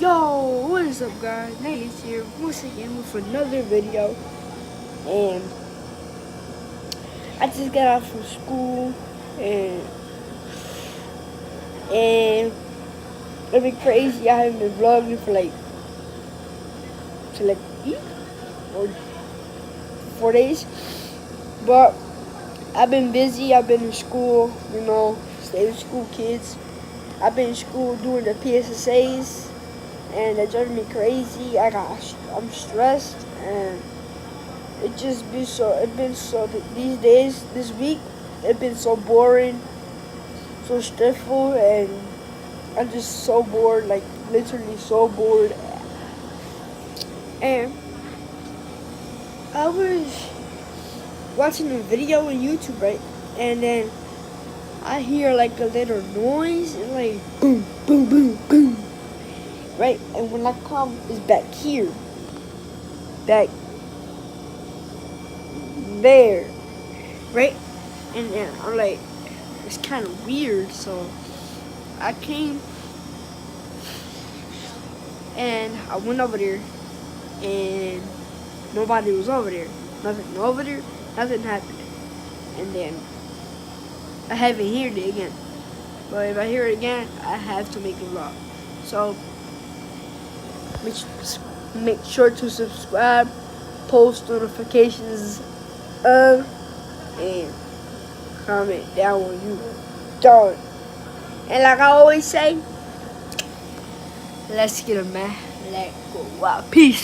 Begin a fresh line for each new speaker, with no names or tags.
Yo, what is up guys? Nate's here once again with another video. And I just got out from school and it's been crazy. I haven't been vlogging for like a week or 4 days. But I've been busy, I've been in school, stay with school kids. I've been in school doing the PSSAs. And it drives me crazy. I'm stressed, and it's been so these days, this week, it's been so boring, so stressful, and I'm just so bored, like literally so bored. And I was watching a video on YouTube, right? And then I hear like a little noise, and like boom, boom, boom, boom. Right, and when I come, it's back here, back there, right, and then I'm like, it's kind of weird, so I came, and I went over there, and nobody was over there, nothing over there, nothing happened, and then I haven't heard it again, but if I hear it again, I have to make a vlog, so make sure to subscribe, post notifications on, and comment down when you done. And like I always say, let's get 'em, man. Let go. Wow. Peace.